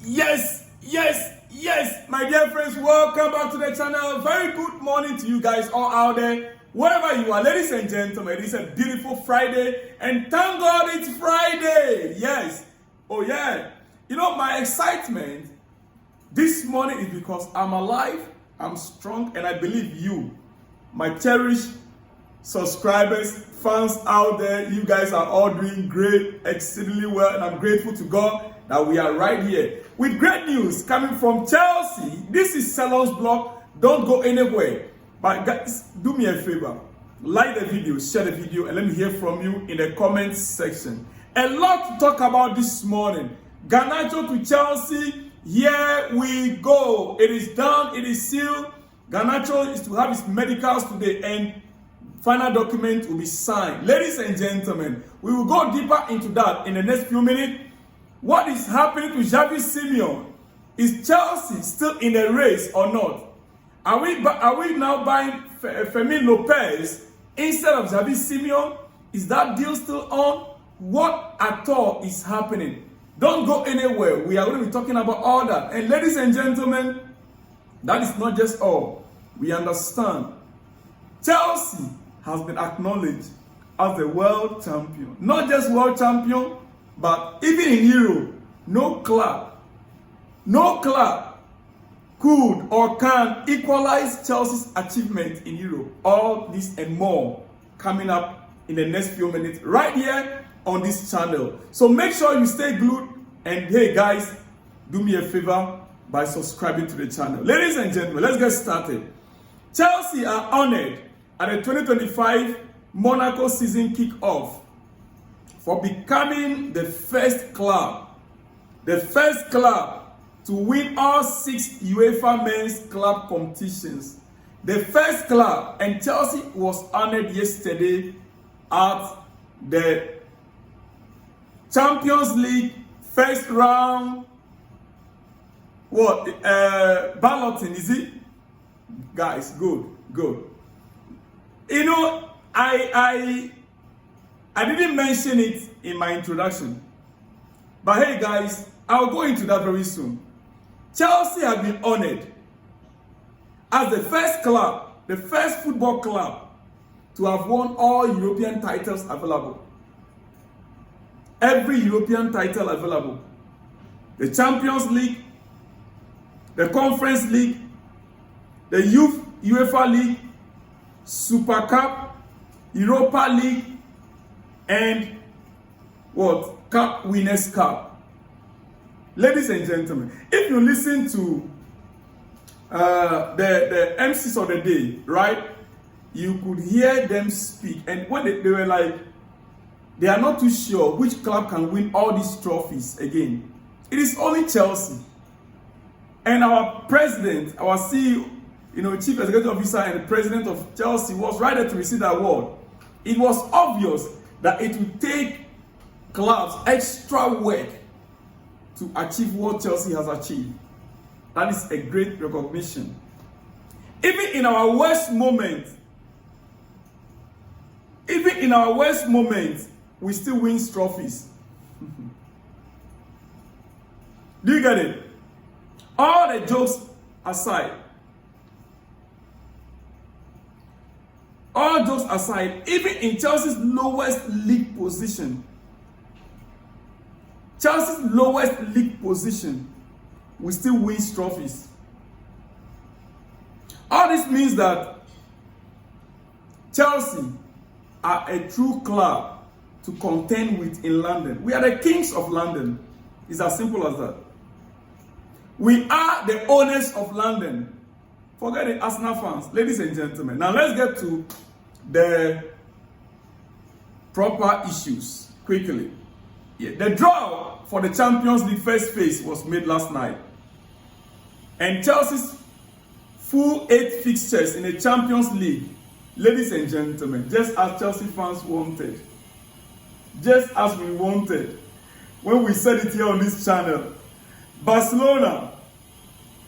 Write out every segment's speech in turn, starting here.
Yes, my dear friends, welcome back to the channel. Very good morning to you guys all out there, wherever you are. Ladies and gentlemen, it's a beautiful Friday, and thank God it's Friday. Yes, oh yeah. You know, my excitement this morning is because I'm alive, I'm strong, and I believe you, my cherished subscribers, fans out there, you guys are all doing great, exceedingly well, and I'm grateful to God that we are right here with great news coming from Chelsea. This is Salon's blog. Don't go anywhere. But guys, do me a favor. Like the video, share the video, and let me hear from you in the comments section. A lot to talk about this morning. Ganacho to Chelsea. Here we go. It is done. It is sealed. Ganacho is to have his medicals today, and final document will be signed. Ladies and gentlemen, we will go deeper into that in the next few minutes. What is happening to Javi Simen? Is Chelsea still in the race or not? Are we now buying Fermin Lopez instead of Javi Simen? Is that deal still on? What at all is happening? Don't go anywhere. We are going to be talking about all that. And ladies and gentlemen, that is not just all. We understand Chelsea has been acknowledged as the world champion. Not just world champion, but even in Europe, no club could or can equalize Chelsea's achievement in Europe. All this and more coming up in the next few minutes right here on this channel. So make sure you stay glued, and hey guys, do me a favor by subscribing to the channel. Ladies and gentlemen, let's get started. Chelsea are honored at the 2025 Monaco season kick-off for becoming the first club to win all 6 UEFA men's club competitions. The first club, and Chelsea was honored yesterday at the Champions League first round. Balloting, is it? Guys, good. You know, I didn't mention it in my introduction. But hey guys, I'll go into that very soon. Chelsea have been honored as the first club, the first football club to have won all European titles available. Every European title available. The Champions League, the Conference League, the Youth UEFA League, Super Cup, Europa League, and Cup Winners' Cup. Ladies and gentlemen, if you listen to the MCs of the day, right, you could hear them speak, and when they were like, they are not too sure which club can win all these trophies again. It is only Chelsea. And our president, our CEO, Chief Executive Officer and President of Chelsea was right there to receive that award. It was obvious that it would take clubs extra work to achieve what Chelsea has achieved. That is a great recognition. Even in our worst moments, we still win trophies. Do you get it? All the jokes aside, even in Chelsea's lowest league position, we still win trophies. All this means that Chelsea are a true club to contend with in London. We are the kings of London. It's as simple as that. We are the owners of London. Forget the Arsenal fans, ladies and gentlemen. Now let's get to the proper issues quickly. The draw for the Champions League first phase was made last night. And Chelsea's full 8 fixtures in the Champions League, ladies and gentlemen, just as Chelsea fans wanted, just as we wanted, when we said it here on this channel, Barcelona,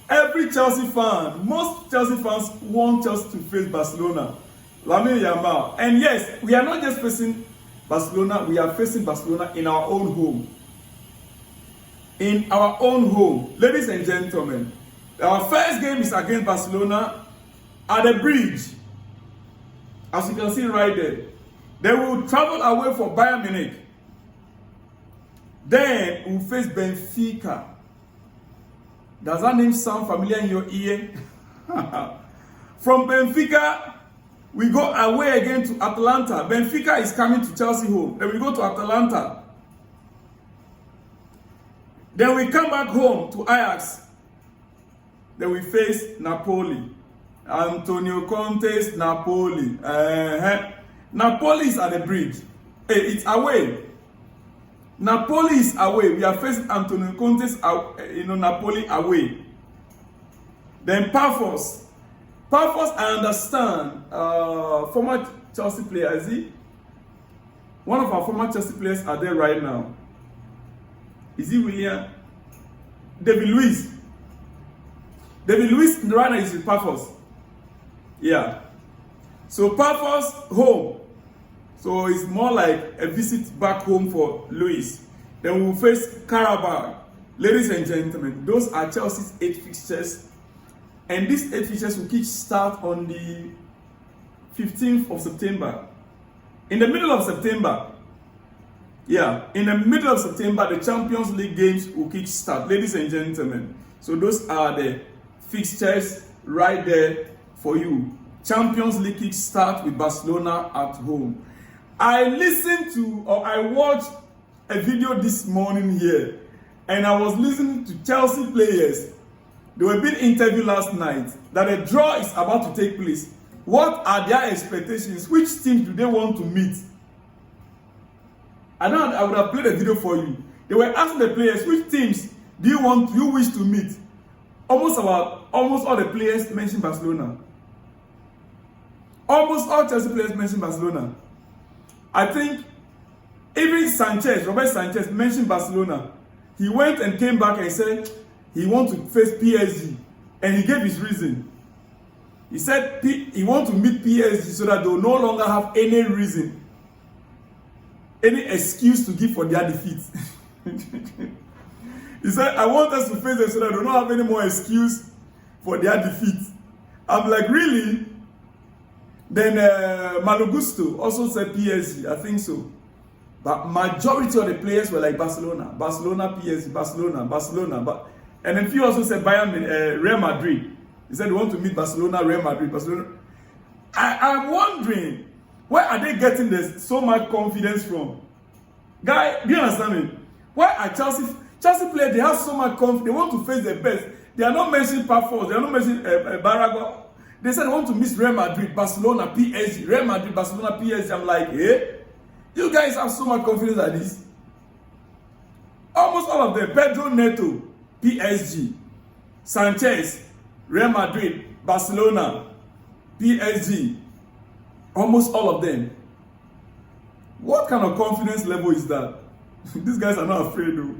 every Chelsea fan, most Chelsea fans want Chelsea to face Barcelona. Lamine Yamal. And yes, we are not just facing Barcelona, we are facing Barcelona in our own home. in our own home. Ladies and gentlemen, our first game is against Barcelona at the bridge. As you can see right there. Then we will travel away for Bayern Munich. Then we will face Benfica. Does that name sound familiar in your ear? From Benfica, we go away again to Atalanta. Benfica is coming to Chelsea home. Then we go to Atalanta. Then we come back home to Ajax. Then we face Napoli. Antonio Conte's Napoli. Napoli is at the bridge. Hey, it's away. Napoli is away. We are facing Antonio Conte's Napoli away. Then Paphos. Paphos, I understand. Former Chelsea player, is he? One of our former Chelsea players are there right now. Is he William? David Luiz. David Luiz right now is with Paphos. Yeah. So Paphos home. So it's more like a visit back home for Luis. Then we'll face Carabao. Ladies and gentlemen, those are Chelsea's 8 fixtures. And these 8 fixtures will kick start on the 15th of September. In the middle of September, the Champions League games will kick start. Ladies and gentlemen, so those are the fixtures right there for you. Champions League kick start with Barcelona at home. I watched a video this morning here, and I was listening to Chelsea players. They were being interviewed last night that a draw is about to take place. What are their expectations? Which teams do they want to meet? I would have played a video for you. They were asking the players, which teams do you wish to meet? Almost all the players mentioned Barcelona. Almost all Chelsea players mentioned Barcelona. I think even Robert Sanchez mentioned Barcelona. He went and came back and said he wants to face PSG, and he gave his reason. He said he wants to meet PSG so that they will no longer have any reason, any excuse to give for their defeat. He said, I want us to face them so that they don't have any more excuse for their defeat. I'm like, really? Then Malagusto also said PSG, I think so. But majority of the players were like Barcelona, PSG, Barcelona. And then few also said Real Madrid. He said they want to meet Barcelona, Real Madrid, Barcelona. I'm wondering, where are they getting this so much confidence from? Guy, do you understand me? Why are Chelsea players, they have so much confidence, they want to face their best. They are not mentioning Paphos, they are not mentioning Barago. They said they want to miss Real Madrid, Barcelona, PSG. Real Madrid, Barcelona, PSG. I'm like, you guys have so much confidence like this. Almost all of them. Pedro Neto, PSG. Sanchez, Real Madrid, Barcelona, PSG. Almost all of them. What kind of confidence level is that? These guys are not afraid though.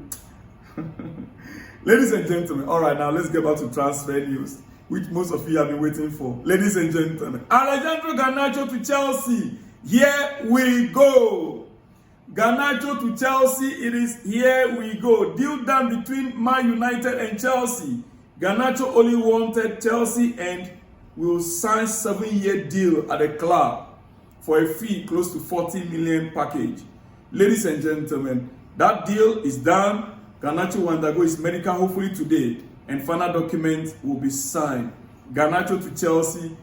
Ladies and gentlemen, all right, now let's get back to transfer news, which most of you have been waiting for. Ladies and gentlemen, Alejandro Garnacho to Chelsea. Here we go. Ganacho to Chelsea. It is here we go. Deal done between Man United and Chelsea. Ganacho only wanted Chelsea and will sign 7-year deal at the club for a fee close to 40 million package. Ladies and gentlemen, that deal is done. Ganacho will undergo his medical hopefully today, and final document will be signed. Garnacho to Chelsea.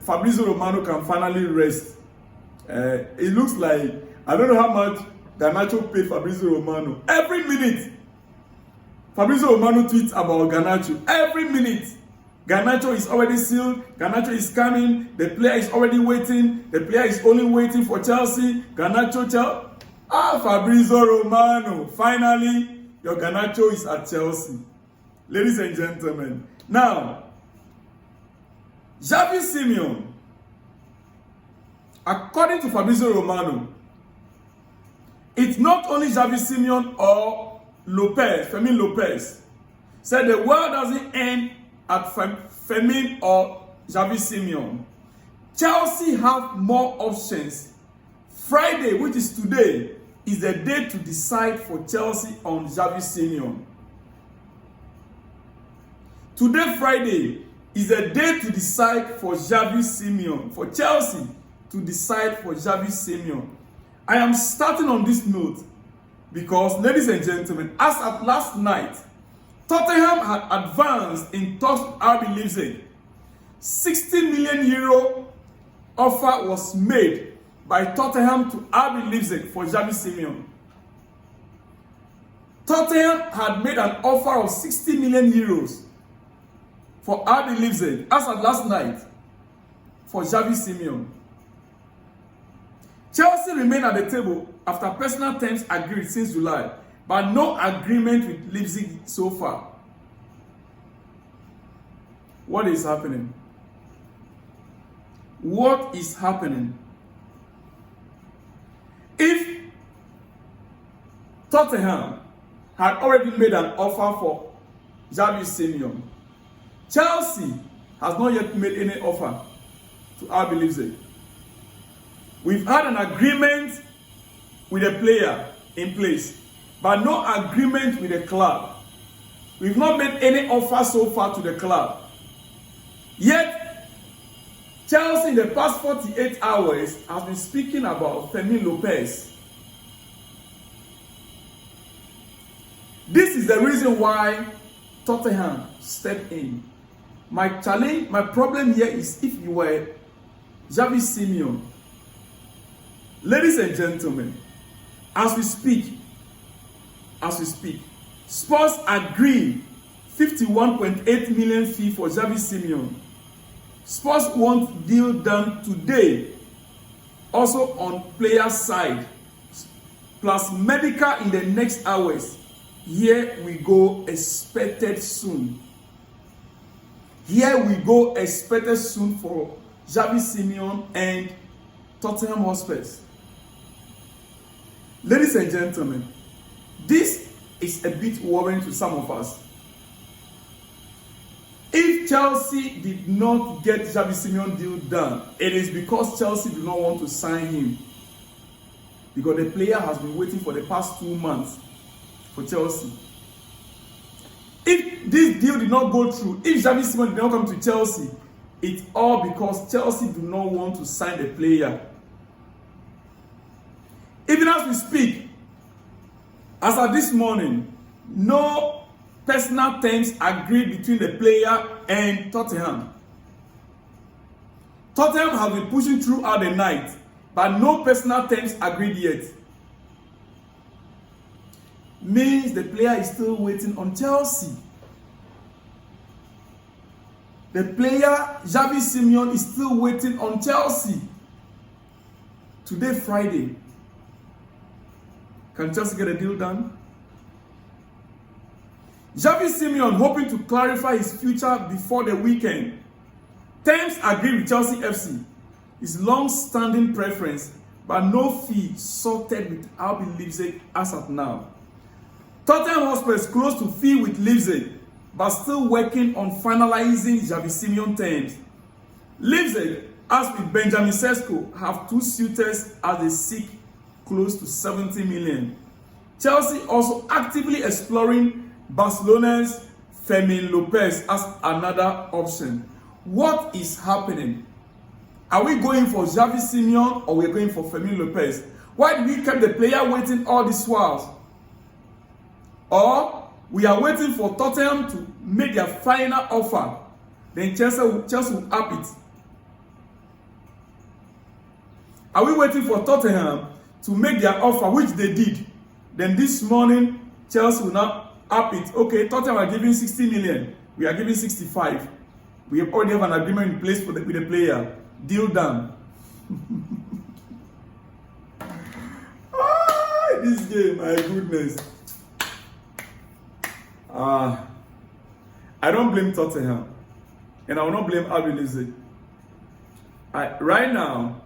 Fabrizio Romano can finally rest. It looks like, I don't know how much Garnacho paid Fabrizio Romano. Every minute, Fabrizio Romano tweets about Garnacho. Every minute, Garnacho is already sealed. Garnacho is coming. The player is already waiting. The player is only waiting for Chelsea. Garnacho, Fabrizio Romano. Finally, your Garnacho is at Chelsea. Ladies and gentlemen. Now, Javi Simen, according to Fabrizio Romano, it's not only Javi Simen or Fermin Lopez. Said the world doesn't end at Fermin or Javi Simen. Chelsea have more options. Friday, which is today, is the day to decide for Chelsea on Javi Simen. Today, Friday, is a day to decide for Javi Simen, for Chelsea to decide for Javi Simen. I am starting on this note because, ladies and gentlemen, as of last night, Tottenham had advanced in talks with RB Leipzig. 60 million euro offer was made by Tottenham to RB Leipzig for Javi Simen. Tottenham had made an offer of 60 million euros for RB Leipzig as of last night for Javi Simen. Chelsea remained at the table after personal terms agreed since July, but no agreement with Leipzig so far. What is happening? What is happening? If Tottenham had already made an offer for Javi Simen, Chelsea has not yet made any offer to RB Leipzig. We've had an agreement with a player in place, but no agreement with the club. We've not made any offer so far to the club. Yet, Chelsea in the past 48 hours has been speaking about Fermin Lopez. This is the reason why Tottenham stepped in. My problem here is if you were Javi Simen. Ladies and gentlemen, as we speak, Spurs agreed 51.8 million fee for Javi Simen. Spurs want deal done today, also on player side, plus medical in the next hours. Here we go, expected soon. Here we go, expected soon for Javi Simen and Tottenham Hotspur. Ladies and gentlemen, this is a bit worrying to some of us. If Chelsea did not get Javi Simen deal done, it is because Chelsea do not want to sign him. Because the player has been waiting for the past 2 months for Chelsea. If this deal did not go through, if Javi Simen did not come to Chelsea, it's all because Chelsea do not want to sign the player. Even as we speak, as of this morning, no personal terms agreed between the player and Tottenham. Tottenham has been pushing throughout the night, but no personal terms agreed yet. Means the player is still waiting on Chelsea. The player, Javi Simen, is still waiting on Chelsea. Today, Friday. Can Chelsea get a deal done? Javi Simen hoping to clarify his future before the weekend. Terms agreed with Chelsea FC. His long-standing preference, but no fee sorted with RB Leipzig as of now. Tottenham Hotspur is close to fee with Leipzig, but still working on finalizing Javi Simen terms. Leipzig, as with Benjamin Sesko, have 2 suitors as they seek close to 70 million. Chelsea also actively exploring Barcelona's Fermin Lopez as another option. What is happening? Are we going for Javi Simen or we're going for Fermin Lopez? Why did we keep the player waiting all these while? Or we are waiting for Tottenham to make their final offer. Then Chelsea will up it. Are we waiting for Tottenham to make their offer, which they did? Then this morning, Chelsea will now up it. Okay, Tottenham are giving 60 million. We are giving 65. We already have an agreement in place with the player. Deal done. This game, my goodness. I don't blame Tottenham. And I will not blame RB Leipzig. Right now,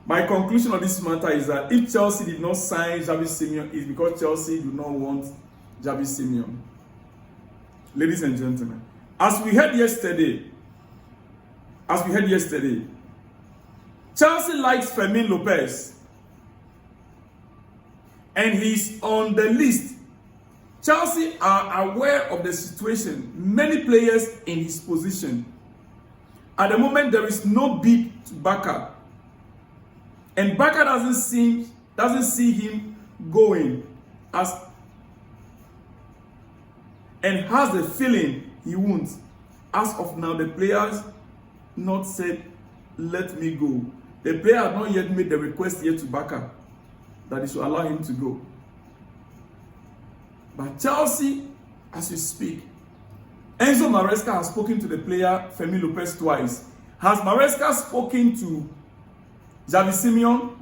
my conclusion on this matter is that if Chelsea did not sign Javi Simen, it's because Chelsea do not want Javi Simen. Ladies and gentlemen, as we heard yesterday, Chelsea likes Fermin Lopez. and he's on the list. Chelsea are aware of the situation. Many players in his position. At the moment, there is no bid to Barca, and Barca doesn't see him going and has the feeling he won't. As of now, the players not said, "Let me go." The player has not yet made the request yet to Barca that they should allow him to go. But Chelsea, as we speak, Enzo Maresca has spoken to the player Fermin Lopez twice. Has Maresca spoken to Javi Simen?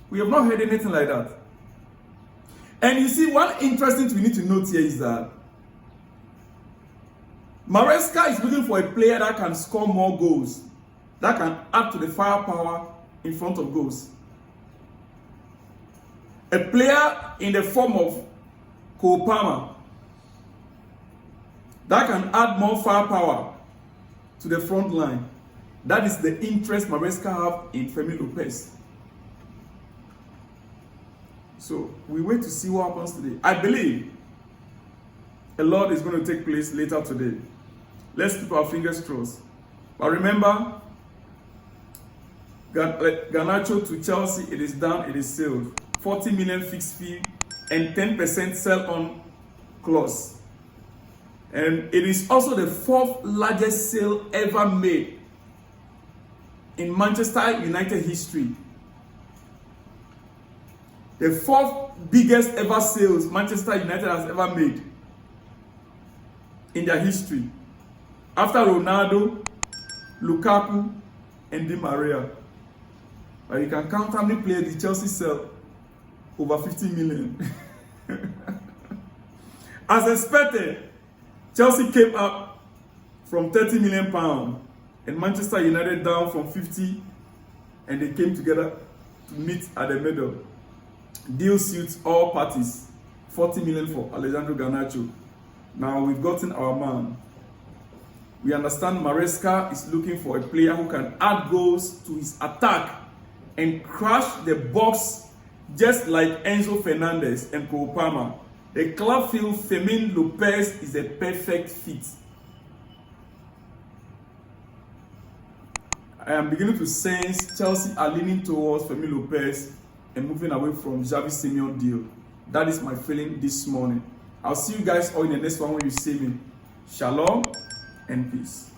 We have not heard anything like that. And you see, one interesting thing we need to note here is that Maresca is looking for a player that can score more goals, that can add to the firepower in front of goals. A player in the form of Cole Palmer that can add more firepower to the front line. That is the interest Maresca have in Fermin Lopez. So we wait to see what happens today. I believe a lot is going to take place later today. Let's keep our fingers crossed. But remember, Ganacho to Chelsea, it is done, it is sealed. 40 million fixed fee and 10% sell-on clause. And it is also the fourth largest sale ever made in Manchester United history. The fourth biggest ever sales Manchester United has ever made in their history. After Ronaldo, Lukaku, and Di Maria. But you can count how many players the Chelsea sell. Over 50 million. As expected, Chelsea came up from 30 million pounds and Manchester United down from 50, and they came together to meet at the middle. Deal suits all parties. 40 million for Alejandro Garnacho. Now we've gotten our man. We understand Maresca is looking for a player who can add goals to his attack and crash the box just like Enzo Fernandez and Cole Palmer. The club feels Fermin Lopez is a perfect fit. I am beginning to sense Chelsea are leaning towards Fermin Lopez and moving away from Javi Simen deal. That is my feeling this morning. I'll see you guys all in the next one when you see me. Shalom and peace.